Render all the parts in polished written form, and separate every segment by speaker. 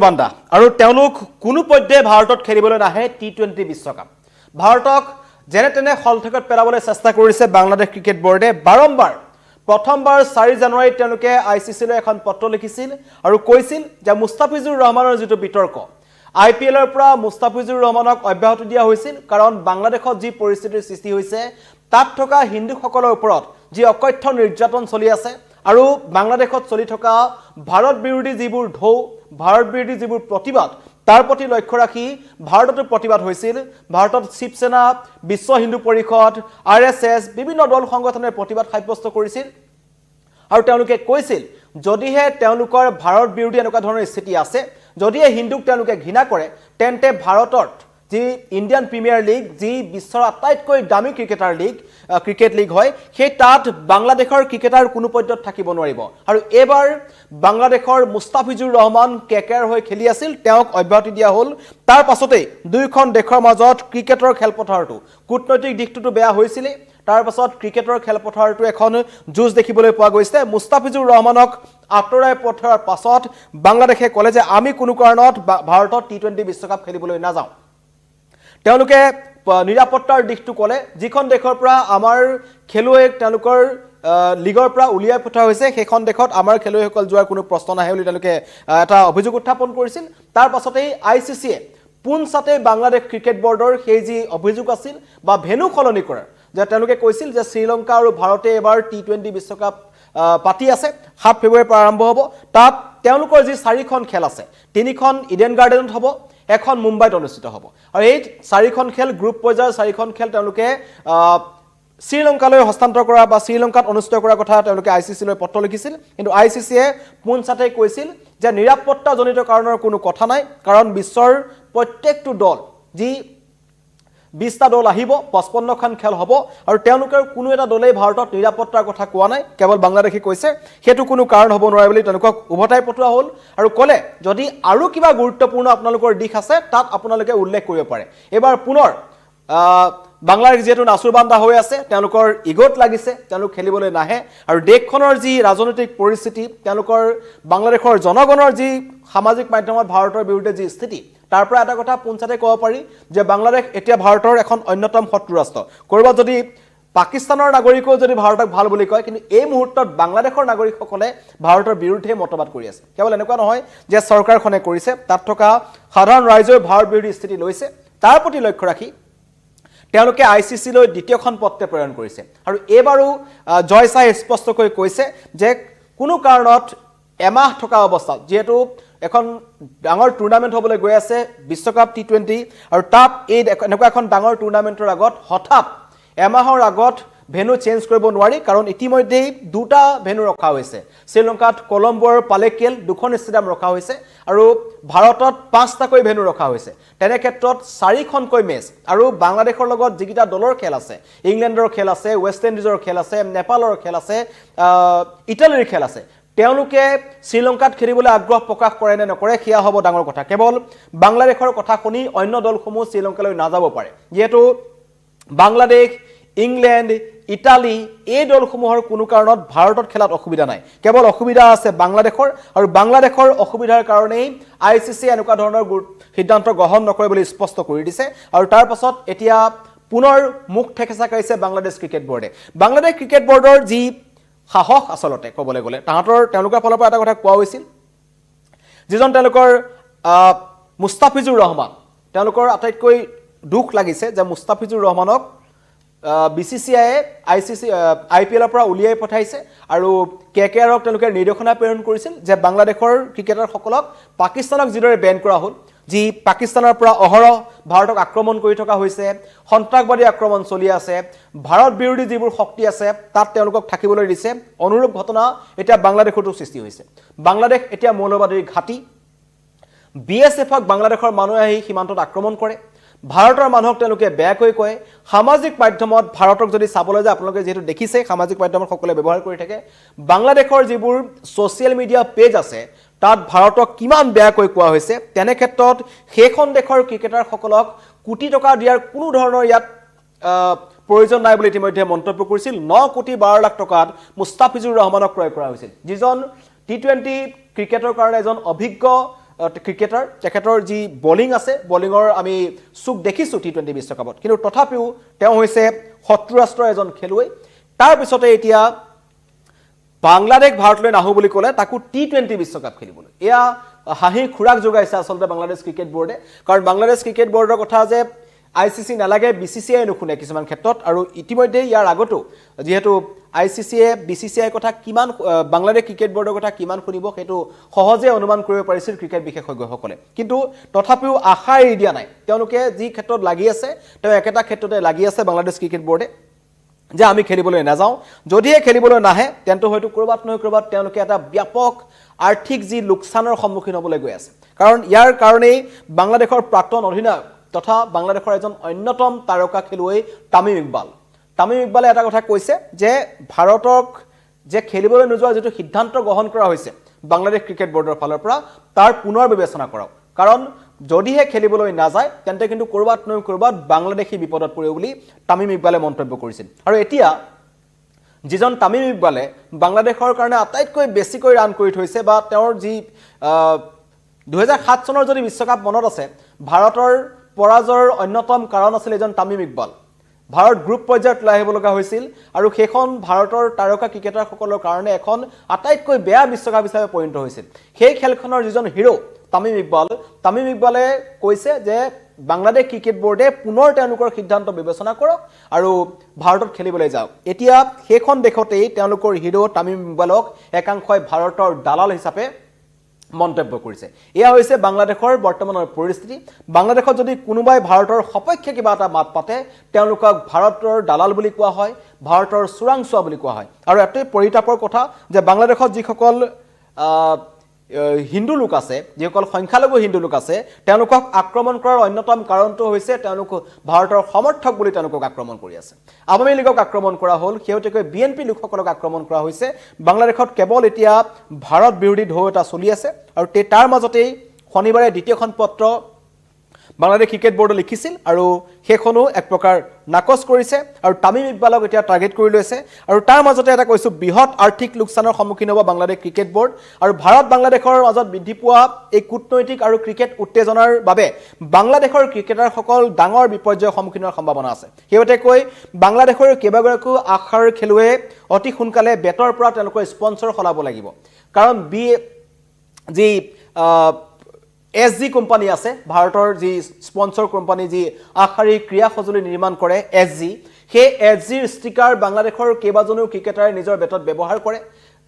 Speaker 1: বান্দা আৰু তেওঁলোক কোনো পধ্যে ভাৰতত খেলিবলৈ নাহে টি20 বিশ্বকাপ ভাৰতক যেনে তেনে হলঠেকত পেলাবলৈ চেষ্টা কৰিছে বাংলাদেশ ক্ৰিকেট বোৰ্ডে বাৰম্বাৰ প্ৰথমবাৰ 4 জানুৱাৰীত তেওঁলোকে আইচিচিলৈ এখন পত্ৰ লিখিছিল আৰু কৈছিল যে মুস্তাফিজুৰ ৰহমানৰ যেটো বিতৰ্ক আইপিএলৰ পৰা মুস্তাফিজুৰ ৰহমানক অব্যাহত দিয়া হৈছিল কাৰণ বাংলাদেশত যি পৰিস্থিতিৰ সৃষ্টি হৈছে তাত থকা হিন্দুসকলৰ ওপৰত যি অকথ্য নিৰ্যাতন চলি আছে আৰু বাংলাদেশত চলি থকা ভাৰত বিৰোধী যিবোৰ ঢৌ ভাৰত বিৰোধী যিবোৰ প্ৰতিবাদ তাৰ প্ৰতি লক্ষ্য ৰাখি ভাৰততো প্ৰতিবাদ হৈছিল ভাৰতত শিৱসেনা বিশ্ব হিন্দু পৰিষদ আৰএছএছ বিভিন্ন দল সংগঠনে প্ৰতিবাদ সাব্যস্ত কৰিছিল আৰু তেওঁলোকে কৈছিল যদিহে তেওঁলোকৰ ভাৰত বিৰোধী এনেকুৱা ধৰণৰ স্থিতি আছে যদিহে হিন্দুক তেওঁলোকে ঘৃণা কৰে তেন্তে ভাৰতত যি ইণ্ডিয়ান প্ৰিমিয়াৰ লীগ যি বিশ্বৰ আটাইতকৈ দামী ক্ৰিকেট লীগ হয় সেই তাত বাংলাদেশৰ ক্ৰিকেটাৰ কোনো পৰ্যায়ত থাকিব নোৱাৰিব আৰু এবাৰ বাংলাদেশৰ মুস্তাফিজুৰ ৰহমান কেকেআৰ হৈ খেলি আছিল তেওঁক অব্যাহতি দিয়া হ'ল তাৰ পাছতে দুইখন দেশৰ মাজত ক্ৰিকেটৰ খেলপথাৰটো কূটনৈতিক দিশটো বেয়া হৈছিল তাৰ পাছত ক্ৰিকেটৰ খেলপথাৰটো এখন যুঁজ দেখিবলৈ পোৱা গৈছে মুস্তাফিজুৰ ৰহমানক আঁতৰাই পঠাৰ পাছত বাংলাদেশে ক'লে যে আমি কোনো কাৰণত ভাৰতত টি20 বিশ্বকাপ খেলিবলৈ নাযাওঁ তেওঁলোকে নিৰাপত্তাৰ দিশটো ক'লে যিখন দেশৰ পৰা আমাৰ খেলুৱৈ তেওঁলোকৰ লিগৰ পৰা উলিয়াই পঠোৱা হৈছে সেইখন দেশত আমাৰ খেলুৱৈসকল যোৱাৰ কোনো প্ৰশ্ন নাহে বুলি তেওঁলোকে এটা অভিযোগ উত্থাপন কৰিছিল তাৰ পাছতেই আইচিচিয়ে পুনচাতে বাংলাদেশ ক্ৰিকেট বোৰ্ডৰ সেই যি অভিযোগ আছিল বা ভেনু সলনি কৰাৰ যে তেওঁলোকে কৈছিল যে শ্ৰীলংকা আৰু ভাৰতে এবাৰ টি20 বিশ্বকাপ পাতি আছে 7 ফেব্ৰুৱাৰীৰ পৰা আৰম্ভ হ'ব তাত তেওঁলোকৰ যি 4খন খেল আছে 3খন ইডেন গাৰ্ডেনত হ'ব এখন মুম্বাইত অনুষ্ঠিত হ'ব আৰু এই 4খন খেল গ্ৰুপ পৰ্যায়ৰ 4খন খেল তেওঁলোকে শ্ৰীলংকালৈ হস্তান্তৰ কৰা বা শ্ৰীলংকাত অনুষ্ঠিত কৰাৰ কথা তেওঁলোকে আইচিচিলৈ পত্ৰ লিখিছিল কিন্তু আইচিচিয়ে পুনচাতে কৈছিল যে নিৰাপত্তাজনিত কাৰণৰ কোনো কথা নাই কাৰণ বিশ্বৰ প্ৰত্যেকটো দল যি 20টা দল আহিব 55খন খেল হ'ব আৰু তেওঁলোকৰ কোনো এটা দলেই ভাৰতত নিৰাপত্তাৰ কথা কোৱা নাই কেৱল বাংলাদেশে কৈছে হেতু কোনো কাৰণ হ'ব নোৱাৰে বুলি তেওঁলোকক উভতাই পঠোৱা হ'ল আৰু ক'লে যদি আৰু কিবা গুৰুত্বপূৰ্ণ আপোনালোকৰ দিশ আছে তাত আপোনালোকে উল্লেখ কৰিব পাৰে এবাৰ পুনৰ বাংলাদেশ যেটো নাসুৰবান্দা হৈ আছে তেওঁলোকৰ ইগত লাগিছে তেওঁলোক খেলিবলৈ নাহে আৰু দেশখনৰ যি ৰাজনৈতিক পৰিস্থিতি তেওঁলোকৰ বাংলাদেশৰ জনগণৰ যি সামাজিক মাধ্যমত ভাৰতৰ বিৰুদ্ধে যি স্থিতি তাৰ পৰা এটা কথা পুনচাতে ক'ব পাৰি যে বাংলাদেশ এতিয়া ভাৰতৰ এখন অন্যতম শত্ৰু ৰাষ্ট্ৰ কৰবাত যদি পাকিস্তানৰ নাগৰিকও যদি ভাৰতক ভাল বুলি কয় কিন্তু এই মুহূৰ্তত বাংলাদেশৰ নাগৰিকসকলে ভাৰতৰ বিৰুদ্ধে মতবাদ কৰি আছে কেৱল এনেকুৱা নহয় যে চৰকাৰখনে কৰিছে তাত থকা সাধাৰণ ৰাইজৰ ভাৰত বিৰোধী স্থিতি লৈছে তাৰ প্ৰতি লক্ষ্য ৰাখি তেওঁলোকে আইচিচিলৈ দ্বিতীয়খন পত্ৰ প্ৰেৰণ কৰিছে আৰু এবাৰো জয় চাই স্পষ্টকৈ কৈছে যে কোনো কাৰণত এমাহ থকা অৱস্থাত যেহেতু এখন ডাঙৰ টুৰ্নামেন্ট হ'বলৈ গৈ আছে বিশ্বকাপ টি20 আৰু তাত এই এনেকুৱা এখন ডাঙৰ টুৰ্নামেন্টৰ আগত হঠাৎ এমাহৰ আগত ভেনু চেঞ্জ কৰিব নোৱাৰি কাৰণ ইতিমধ্যে দুটা ভেনু ৰখা হৈছে শ্ৰীলংকাত কলম্বোৰ পালেকেল দুখন ষ্টেডিয়াম ৰখা হৈছে আৰু ভাৰতত 5টাকৈ ভেনু ৰখা হৈছে তেনে ক্ষেত্ৰত 4খনকৈ মেচ আৰু বাংলাদেশৰ লগত যিকিটা দলৰ খেল আছে ইংলেণ্ডৰ খেল আছে ৱেষ্ট ইণ্ডিজৰ খেল আছে নেপালৰ খেল আছে ইটালীৰ খেল আছে তেওঁলোকে শ্ৰীলংকাত খেলিবলৈ আগ্ৰহ প্ৰকাশ কৰে নে নকৰে কিয়া হ'ব ডাঙৰ কথা কেৱল বাংলাদেশৰ কথা শুনি অন্য দলসমূহ শ্ৰীলংকালৈ নাযাব পাৰে যেহেতু বাংলাদেশ ইংলেণ্ড ইটালী এই দলসমূহৰ কোনো কাৰণত ভাৰতত খেলাত অসুবিধা নাই কেৱল অসুবিধা আছে বাংলাদেশৰ আৰু বাংলাদেশৰ অসুবিধাৰ কাৰণেই আইচিচি এনেকুৱা ধৰণৰ সিদ্ধান্ত গ্ৰহণ নকৰে বুলি স্পষ্ট কৰি দিছে আৰু তাৰ পাছত এতিয়া পুনৰ মুখ ঠেকেচা কৰিছে বাংলাদেশ ক্ৰিকেট বোৰ্ডে বাংলাদেশ ক্ৰিকেট বোৰ্ডৰ যি সাহস আসলতে ক'বলৈ গ'লে তেওঁলোকৰ ফালৰ পৰা এটা কথা কোৱা হৈছিল যিজন তেওঁলোকৰ মুস্তাফিজুৰ ৰহমান তেওঁলোকৰ আটাইতকৈ দুখ লাগিছে যে মুস্তাফিজুৰ ৰহমানক বিসিসিআইয়ে আইপিএলৰ পৰা উলিয়াই পঠাইছে আৰু কেকেআৰক তেওঁলোকে নিৰ্দেশনা প্ৰেৰণ কৰিছিল যে বাংলাদেশৰ ক্ৰিকেটাৰসকলক পাকিস্তানক যিদৰে বেন কৰা হ'ল যি পাকিস্তানৰ পৰা অহৰহ ভাৰতক আক্ৰমণ কৰি থকা হৈছে সন্ত্ৰাসবাদী আক্ৰমণ চলি আছে ভাৰত বিৰোধী যিবোৰ শক্তি আছে তাত তেওঁলোকক থাকিবলৈ দিছে অনুৰূপ ঘটনা এতিয়া বাংলাদেশতো সৃষ্টি হৈছে বাংলাদেশ এতিয়া মৌলবাদীৰ ঘাটি বিএছএফক বাংলাদেশৰ মানুহে আহি সীমান্তত আক্ৰমণ কৰে ভাৰতৰ মানুহক তেওঁলোকে বেয়াকৈ কয় সামাজিক মাধ্যমত ভাৰতক যদি চাবলৈ যায় আপোনালোকে যেহেতু দেখিছে সামাজিক মাধ্যমত সকলোৱে ব্যৱহাৰ কৰি থাকে বাংলাদেশৰ যিবোৰ ছ'চিয়েল মিডিয়া পেজ আছে তাত ভাৰতক কিমান বেয়াকৈ কোৱা হৈছে তেনে ক্ষেত্ৰত সেইখন দেশৰ ক্ৰিকেটাৰসকলক কোটি টকা দিয়াৰ কোনো ধৰণৰ ইয়াত প্ৰয়োজন নাই বুলি ইতিমধ্যে মন্তব্য কৰিছিল 9 কোটি 12 লাখ টকাত মুস্তাফিজুৰ ৰহমানক ক্ৰয় কৰা হৈছিল যিজন টি20 ক্ৰিকেটৰ কাৰণে এজন অভিজ্ঞ ক্ৰিকেটাৰ তেখেতৰ যি বলিং আছে বলিঙৰ আমি চুক দেখিছোঁ T20 বিশ্বকাপত কিন্তু তথাপিও তেওঁ হৈছে শত্ৰু ৰাষ্ট্ৰৰ এজন খেলুৱৈ তাৰ পিছতে এতিয়া বাংলাদেশ ভাৰতলৈ নাহো বুলি ক'লে তাকো T20 বিশ্বকাপ খেলিবলৈ এয়া হাঁহি খুৰাক যোগাইছে আচলতে বাংলাদেশ ক্ৰিকেট বোৰ্ডে কাৰণ বাংলাদেশ ক্ৰিকেট বোৰ্ডৰ কথা যে ICC নালাগে BCCI নুশুনে কিছুমান ক্ষেত্ৰত আৰু ইতিমধ্যে ইয়াৰ আগতো যেহেতু ICCয়ে BCCI কথা কিমান বাংলাদেশ ক্ৰিকেট বোৰ্ডৰ কথা কিমান শুনিব সেইটো সহজে অনুমান কৰিব পাৰিছিল ক্ৰিকেট বিশেষজ্ঞসকলে কিন্তু তথাপিও আশা এৰি দিয়া নাই তেওঁলোকে যি ক্ষেত্ৰত লাগি আছে তেওঁ একেটা ক্ষেত্ৰতে লাগি আছে বাংলাদেশ ক্ৰিকেট বোৰ্ডে যে আমি খেলিবলৈ নাযাওঁ যদিহে খেলিবলৈ নাহে তেন্তে হয়তো কৰবাত নহয় কৰবাত তেওঁলোকে এটা ব্যাপক আৰ্থিক যি লোকচানৰ সন্মুখীন হ'বলৈ গৈ আছে কাৰণ ইয়াৰ কাৰণেই বাংলাদেশৰ প্ৰাক্তন অধিনায়ক তথা বাংলাদেশৰ এজন অন্যতম তাৰকা খেলুৱৈ তামিম ইকবালে এটা কথা কৈছে যে ভাৰতক যে খেলিবলৈ নোযোৱা যেটো সিদ্ধান্ত গ্ৰহণ কৰা হৈছে বাংলাদেশ ক্ৰিকেট বোৰ্ডৰ ফালৰ পৰা তাৰ পুনৰ বিবেচনা কৰক কাৰণ যদিহে খেলিবলৈ নাযায় তেন্তে কিন্তু কৰবাত নহয় কৰবাত বাংলাদেশী বিপদত পৰিব বুলি তামিম ইকবালে মন্তব্য কৰিছিল আৰু এতিয়া যিজন তামিম ইকবালে বাংলাদেশৰ কাৰণে আটাইতকৈ বেছিকৈ ৰান কৰি থৈছে বা তেওঁৰ যি 2007 চনৰ যদি বিশ্বকাপ মনত আছে ভাৰতৰ পৰাজয়ৰ অন্যতম কাৰণ আছিল এজন তামিম ইকবাল ভাৰত গ্ৰুপ পৰ্যায়ত লৈ আহিব লগা হৈছিল আৰু সেইখন ভাৰতৰ তাৰকা ক্ৰিকেটাৰসকলৰ কাৰণে এখন আটাইতকৈ বেয়া বিশ্বকাপ হিচাপে পৰিণত হৈছিল সেই খেলখনৰ যিজন হিৰো তামিম ইকবালে কৈছে যে বাংলাদেশ ক্ৰিকেট বোৰ্ডে পুনৰ তেওঁলোকৰ সিদ্ধান্ত বিবেচনা কৰক আৰু ভাৰতত খেলিবলৈ যাওক এতিয়া সেইখন দেখতেই তেওঁলোকৰ হিৰো তামিম ইকবালক একাংশই ভাৰতৰ দালাল হিচাপে মন্তব্য কৰিছে এয়া হৈছে বাংলাদেশৰ বৰ্তমানৰ পৰিস্থিতি বাংলাদেশত যদি কোনোবাই ভাৰতৰ সপক্ষে কিবা এটা মাত পাতে তেওঁলোকক ভাৰতৰ দালাল বুলি কোৱা হয় ভাৰতৰ চোৰাংচোৱা বুলি কোৱা হয় আৰু এটাই পৰিতাপৰ কথা যে বাংলাদেশত যিসকল হিন্দু লোক আছে যিসকল সংখ্যালঘু হিন্দু লোক আছে তেওঁলোকক আক্ৰমণ কৰাৰ অন্যতম কাৰণটো হৈছে তেওঁলোক ভাৰতৰ সমৰ্থক বুলি তেওঁলোকক আক্ৰমণ কৰি আছে আৱামী লীগক আক্ৰমণ কৰা হ'ল হেউতেকৈ বিএনপি লোকসকলক আক্ৰমণ কৰা হৈছে বাংলাদেশত কেৱল এতিয়া ভাৰত বিৰোধী ঢৌ এটা চলি আছে আৰু তাৰ মাজতেই শনিবাৰে দ্বিতীয়খন পত্ৰ বাংলাদেশ ক্ৰিকেট বোৰ্ডে লিখিছিল আৰু হেখনো এক প্ৰকাৰ নাকচ কৰিছে আৰু তামিম ইকবালক এতিয়া টাৰ্গেট কৰি লৈছে আৰু তাৰ মাজতে এটা কৈছো বৃহৎ আৰ্থিক লোকচানৰ সন্মুখীন হ'ব বাংলাদেশ ক্ৰিকেট বোৰ্ড আৰু ভাৰত বাংলাদেশৰ মাজত বৃদ্ধি পোৱা এই কূটনৈতিক আৰু ক্ৰিকেট উত্তেজনাৰ বাবে বাংলাদেশৰ ক্ৰিকেটাৰসকল ডাঙৰ বিপৰ্যয়ৰ সন্মুখীন হোৱাৰ সম্ভাৱনা আছে হেউতে কৈ বাংলাদেশৰ কেইবাগৰাকীও আশাৰ খেলুৱৈ অতি সোনকালে বেটৰ পৰা তেওঁলোকৰ স্পন্সৰ খলাব লাগিব কাৰণ যি SG কোম্পানী আছে ভাৰতৰ যি স্পন্সৰ কোম্পানী যি আখাৰী ক্ৰিয়া সঁজুলি নিৰ্মাণ কৰে SG সেই SGৰ ষ্টিকাৰ বাংলাদেশৰ কেইবাজনো ক্ৰিকেটাৰে নিজৰ বেটত ব্যৱহাৰ কৰে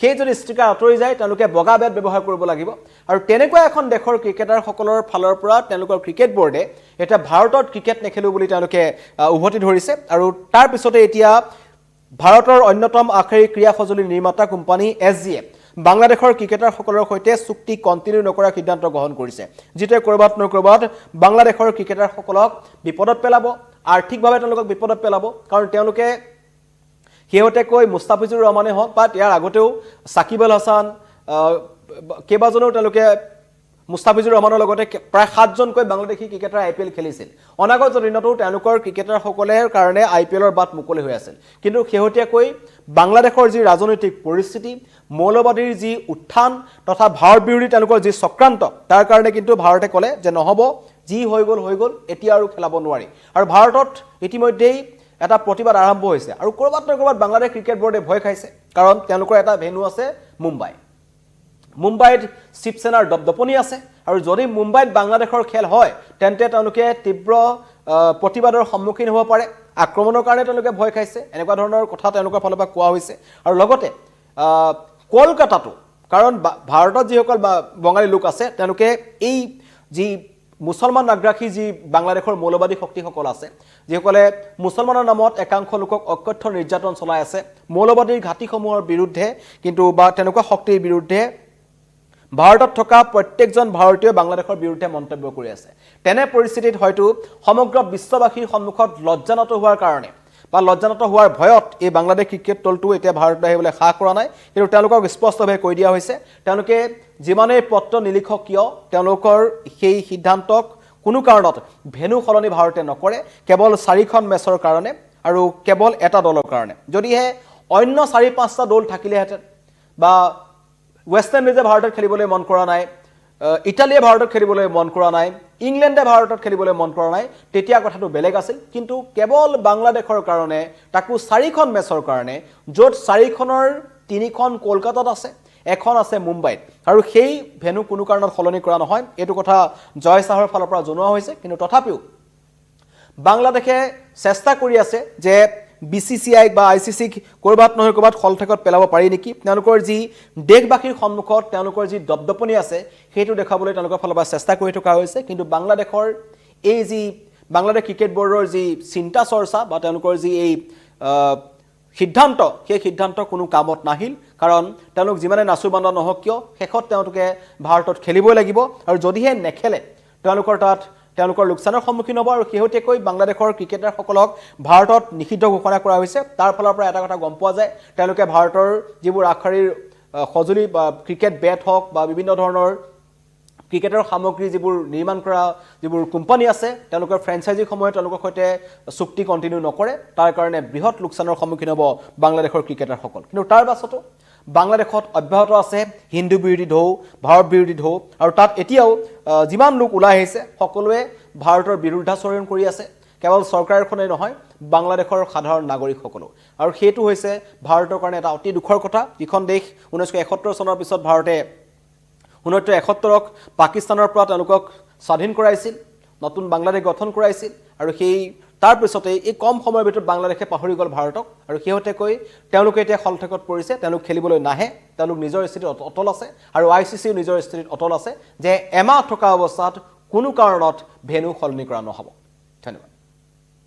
Speaker 1: সেই যদি ষ্টিকাৰ আঁতৰি যায় তেওঁলোকে বগা বেট ব্যৱহাৰ কৰিব লাগিব আৰু তেনেকুৱা এখন দেশৰ ক্ৰিকেটাৰসকলৰ ফালৰ পৰা তেওঁলোকৰ ক্ৰিকেট বোৰ্ডে এটা ভাৰতত ক্ৰিকেট নেখেলো বুলি তেওঁলোকে উভতি ধৰিছে আৰু তাৰ পিছতে এতিয়া ভাৰতৰ অন্যতম আখাৰী ক্ৰিয়া সঁজুলি নিৰ্মাতা কোম্পানী SGয়ে বাংলাদেশৰ ক্ৰিকেটাৰসকলৰ সৈতে চুক্তি কন্টিনিউ নকৰাৰ সিদ্ধান্ত গ্ৰহণ কৰিছে যেতে কৰবাত নকৰবাত বাংলাদেশৰ ক্ৰিকেটাৰসকলক বিপদত পেলাব আৰ্থিকভাৱে তেওঁলোকক বিপদত পেলাব কাৰণ তেওঁলোকে হেউতে কৈ মুস্তাফিজুৰ ৰহমানে হওক বা ইয়াৰ আগতেও সাকিব আল হাসান কেইবাজনো তেওঁলোকে মুস্তাফিজুৰ ৰহমানৰ লগতে প্ৰায় 7 জনকৈ বাংলাদেশী ক্ৰিকেটাৰ IPL খেলিছিল অনাগত দিনতো তেওঁলোকৰ ক্ৰিকেটাৰসকলৰ কাৰণে IPLৰ বাট মুকলি হৈ আছিল কিন্তু হেউতিয়াকৈ বাংলাদেশৰ যি ৰাজনৈতিক পৰিস্থিতি মৌলবাদীৰ যি উত্থান তথা ভাৰত বিৰোধী তেওঁলোকৰ যি চক্ৰান্ত তাৰ কাৰণে কিন্তু ভাৰতে ক'লে যে নহব যি হৈ গ'ল এতিয়া আৰু খেলাব নোৱাৰি আৰু ভাৰতত ইতিমধ্যেই এটা প্ৰতিবাদ আৰম্ভ হৈছে আৰু কৰবাত বাংলাদেশ ক্ৰিকেট বোৰ্ডে ভয় খাইছে কাৰণ তেওঁলোকৰ এটা ভেন্যু আছে মুম্বাইত শিৱসেনাৰ দপদপনি আছে আৰু যদি মুম্বাইত বাংলাদেশৰ খেল হয় তেন্তে তেওঁলোকে তীব্ৰ প্ৰতিবাদৰ সন্মুখীন হ'ব পাৰে আক্ৰমণৰ কাৰণে তেওঁলোকে ভয় খাইছে এনেকুৱা ধৰণৰ কথা তেওঁলোকৰ ফালৰ পৰা কোৱা হৈছে আৰু লগতে কলকাতাটো কাৰণ ভাৰতত যিসকল বঙালী লোক আছে তেওঁলোকে এই যি মুছলমান নাগৰাকী যি বাংলাদেশৰ মৌলবাদী শক্তিসকল আছে যিসকলে মুছলমানৰ নামত একাংশ লোকক অকথ্য নিৰ্যাতন চলাই আছে মৌলবাদীৰ ঘাটিসমূহৰ বিৰুদ্ধে কিন্তু বা তেনেকুৱা শক্তিৰ বিৰুদ্ধে ভাৰতত থকা প্ৰত্যেকজন ভাৰতীয় বাংলাদেশৰ বিৰুদ্ধে মন্তব্য কৰি আছে তেনে পৰিস্থিতিত হয়তো সমগ্ৰ বিশ্ববাসীৰ সন্মুখত লজ্জানত হোৱাৰ কাৰণে বা লজ্জানত হোৱাৰ ভয়ত এই বাংলাদেশ ক্ৰিকেট দলটো এতিয়া ভাৰতলৈ আহিবলৈ সাহ কৰা নাই কিন্তু তেওঁলোকক স্পষ্টভাৱে কৈ দিয়া হৈছে তেওঁলোকে যিমানেই পত্ৰ নিলিখক কিয় তেওঁলোকৰ সেই সিদ্ধান্তক কোনো কাৰণত ভেনু সলনি ভাৰতে নকৰে কেৱল 4খন মেচৰ কাৰণে আৰু কেৱল এটা দলৰ কাৰণে যদিহে অন্য 4-5টা দল থাকিলেহেঁতেন বা ওয়েস্ট ইন্ডিজে ভাৰতত খেলিবলৈ মন কৰা নাই ইটালীয়ে ভাৰতত খেলিবলৈ মন কৰা নাই, ইংলেণ্ডে ভাৰতত খেলিবলৈ মন কৰা নাই, তেতিয়া কথাটো বেলেগ আছিল। কিন্তু কেৱল বাংলাদেশৰ কাৰণে, তাকো 4খন মেচৰ কাৰণে, য'ত 4খনৰ 3খন কলকাতাত আছে, এখন আছে মুম্বাইত, আৰু সেই ভেনু কোনো কাৰণত সলনি কৰা নহয়। এইটো কথা জয় চাহৰ ফালৰ পৰা জনোৱা হৈছে। কিন্তু তথাপিও বাংলাদেশে চেষ্টা কৰি আছে যে BCCI বা ICC ক'ৰবাত নহয় ক'ৰবাত খলঠেকত পেলাব পাৰি নেকি। তেওঁলোকৰ যি দেশবাসীৰ সন্মুখত তেওঁলোকৰ যি দপদপনি আছে সেইটো দেখাবলৈ তেওঁলোকৰ ফালৰ পৰা চেষ্টা কৰি থকা হৈছে। কিন্তু বাংলাদেশৰ এই যি বাংলাদেশ ক্ৰিকেট বৰ্ডৰ যি চিন্তা চৰ্চা বা তেওঁলোকৰ যি এই সিদ্ধান্ত, সেই সিদ্ধান্ত কোনো কামত নাহিল। কাৰণ তেওঁলোক যিমানে নাচুবান্দা নহওক কিয় শেষত তেওঁলোকে ভাৰতত খেলিবই লাগিব, আৰু যদিহে নেখেলে তেওঁলোকৰ লোকচানৰ সন্মুখীন হ'ব। আৰু শেহতীয়াকৈ বাংলাদেশৰ ক্ৰিকেটাৰসকলক ভাৰতত নিষিদ্ধ ঘোষণা কৰা হৈছে। তাৰ ফালৰ পৰা এটা কথা গম পোৱা যায়, তেওঁলোকে ভাৰতৰ যিবোৰ আগশাৰীৰ সঁজুলি বা ক্ৰিকেট বেট হওক বা বিভিন্ন ধৰণৰ ক্ৰিকেটৰ সামগ্ৰী যিবোৰ নিৰ্মাণ কৰা যিবোৰ কোম্পানী আছে, তেওঁলোকৰ ফ্ৰেঞ্চাইজিসমূহে তেওঁলোকৰ সৈতে চুক্তি কণ্টিনিউ নকৰে। তাৰ কাৰণে বৃহৎ লোকচানৰ সন্মুখীন হ'ব বাংলাদেশৰ ক্ৰিকেটাৰসকল। কিন্তু তাৰ পাছতো বাংলাদেশত অব্যাহত আছে হিন্দু বিৰোধী ঢৌ, ভাৰত বিৰোধী ঢৌ, আৰু তাত এতিয়াও যিমান লোক ওলাই আহিছে সকলোৱে ভাৰতৰ বিৰুদ্ধাচৰণ কৰি আছে। কেৱল চৰকাৰখনেই নহয়, বাংলাদেশৰ সাধাৰণ নাগৰিকসকলো। আৰু সেইটো হৈছে ভাৰতৰ কাৰণে এটা অতি দুখৰ কথা। যিখন দেশ 1971 চনৰ পিছত ভাৰতে 1971ক পাকিস্তানৰ পৰা তেওঁলোকক স্বাধীন কৰাইছিল, নতুন বাংলাদেশ গঠন কৰাইছিল, আৰু সেই তাৰ পিছতে এই কম সময়ৰ ভিতৰত বাংলাদেশে পাহৰি গ'ল ভাৰতক। আৰু শেহতীয়াকৈ তেওঁলোকে এতিয়া খলঠেকত পৰিছে, তেওঁলোক খেলিবলৈ নাহে, তেওঁলোক নিজৰ স্থিতিত অটল আছে, আৰু ICCও নিজৰ স্থিতিত অটল আছে যে এমাহ থকা অৱস্থাত কোনো কাৰণত ভেনু সলনি কৰা নহ'ব। ধন্যবাদ।